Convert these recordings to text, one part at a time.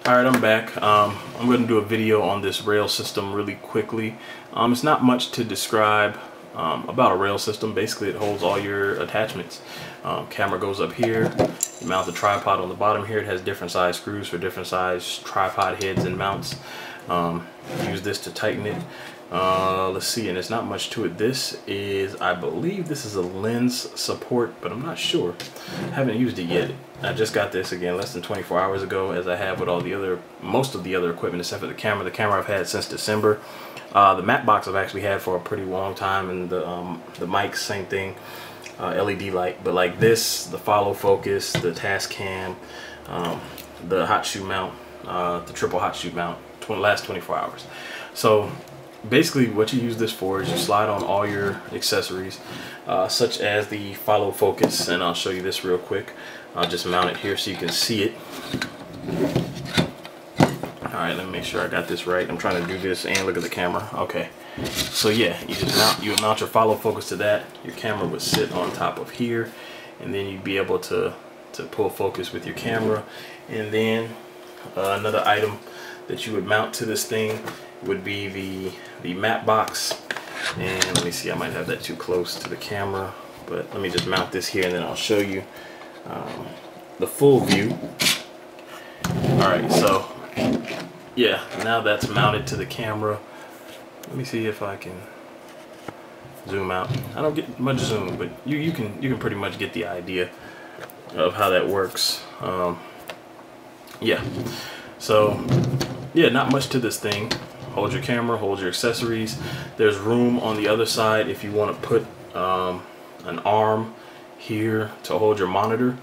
Alright, I'm back. I'm going to do a video on this rail system really quickly. It's not much to describe about a rail system. Basically, it holds all your attachments. Camera goes up here. You mount the tripod on the bottom here. It has different size screws for different size tripod heads and mounts. Use this to tighten it. Let's see, and it's not much to it. This is, I believe this is a lens support, but I'm not sure. I haven't used it yet. I just got this again less than 24 hours ago, as I have with all the other, most of the other equipment except for the camera. The camera I've had since December. The matte box I've actually had for a pretty long time, and the mic, same thing. LED light, but like this, the follow focus, the task cam, the hot shoe mount, the triple hot shoe mount, last 24 hours. So basically what you use this for is you slide on all your accessories, such as the follow focus, and I'll show you this real quick. I'll just mount it here so you can see it. Alright, let me make sure I got this right. I'm trying to do this and look at the camera. Okay, so yeah, you mount your follow focus to that. Your camera would sit on top of here, and then you'd be able to pull focus with your camera. And then another item that you would mount to this thing would be the matte box. And let me see, I might have that too close to the camera, but let me just mount this here and then I'll show you the full view. Alright, so yeah, now that's mounted to the camera. Let me see if I can zoom out. I don't get much zoom, but you can pretty much get the idea of how that works. Yeah, so yeah, not much to this thing. Hold your camera, hold your accessories. There's room on the other side if you want to put an arm here to hold your monitor.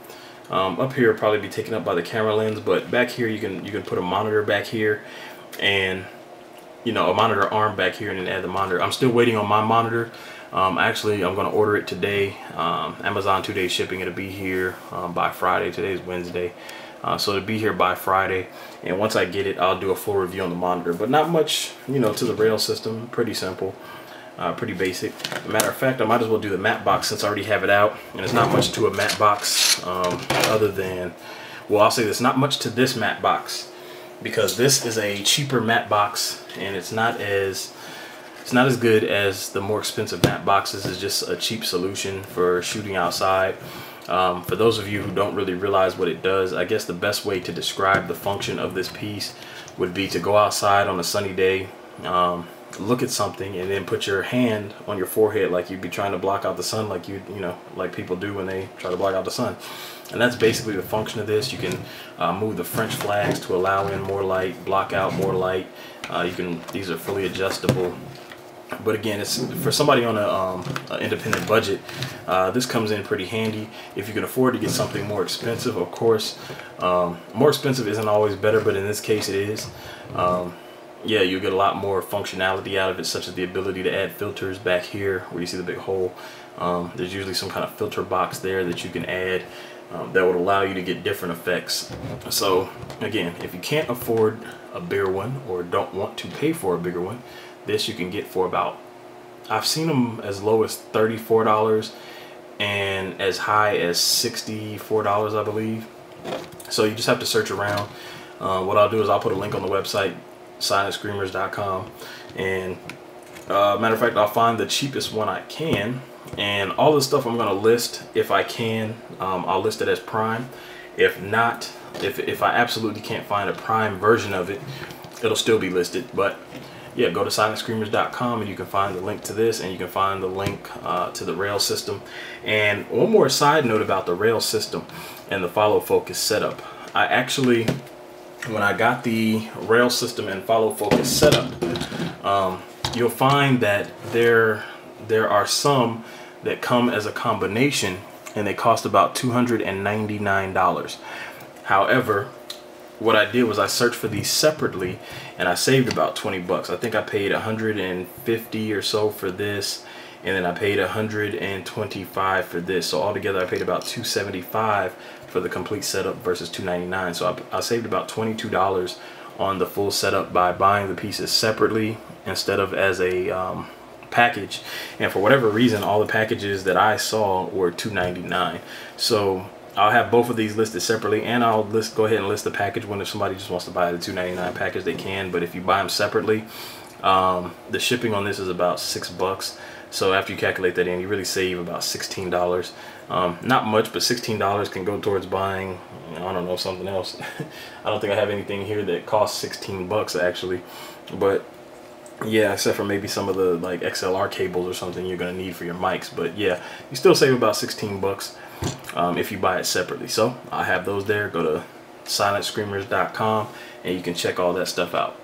Up here probably be taken up by the camera lens, but back here you can put a monitor back here, and a monitor arm back here, and then add the monitor. I'm still waiting on my monitor. Actually, I'm going to order it today. Amazon 2-day shipping. It'll be here by Friday. Today's Wednesday. So it'll be here by Friday, and once I get it, I'll do a full review on the monitor. But not much, to the rail system. Pretty simple, pretty basic. Matter of fact, I might as well do the matte box since I already have it out, and it's not much to a matte box other than, well, I'll say there's not much to this matte box because this is a cheaper matte box, and it's not as good as the more expensive matte boxes. It's just a cheap solution for shooting outside. For those of you who don't really realize what it does, I guess the best way to describe the function of this piece would be to go outside on a sunny day, look at something, and then put your hand on your forehead like you'd be trying to block out the sun, like like people do when they try to block out the sun. And that's basically the function of this. You can move the French flags to allow in more light, block out more light. These are fully adjustable. But again, it's for somebody on a independent budget. This comes in pretty handy. If you can afford to get something more expensive, of course. More expensive isn't always better, but in this case it is. Yeah, you'll get a lot more functionality out of it, such as the ability to add filters back here where you see the big hole. There's usually some kind of filter box there that you can add that would allow you to get different effects. So again, if you can't afford a bigger one or don't want to pay for a bigger one, this you can get for about, I've seen them as low as $34 and as high as $64, I believe. So you just have to search around. What I'll do is I'll put a link on the website, silentscreamers.com, and matter of fact, I'll find the cheapest one I can, and all the stuff I'm going to list, if I can, I'll list it as Prime. If not, if I absolutely can't find a Prime version of it, it'll still be listed. But yeah, go to silentscreamers.com and you can find the link to this, and you can find the link to the rail system. And one more side note about the rail system and the follow focus setup. I actually, when I got the rail system and follow focus setup, you'll find that there are some that come as a combination, and they cost about $299. However, what I did was I searched for these separately, and I saved about 20 bucks. I think I paid 150 or so for this, and then I paid 125 for this. So altogether I paid about 275 for the complete setup versus 299. So I saved about $22 on the full setup by buying the pieces separately instead of as a package. And for whatever reason, all the packages that I saw were $299. So I'll have both of these listed separately, and I'll go ahead and list the package when if somebody just wants to buy the $2.99 package, they can. But if you buy them separately, the shipping on this is about $6. So after you calculate that in, you really save about $16. Not much, but $16 can go towards buying, I don't know, something else. I don't think I have anything here that costs 16 bucks actually. But yeah, except for maybe some of the like XLR cables or something you're gonna need for your mics. But yeah, you still save about 16 bucks if you buy it separately. So I have those there. Go to silentscreamers.com and you can check all that stuff out.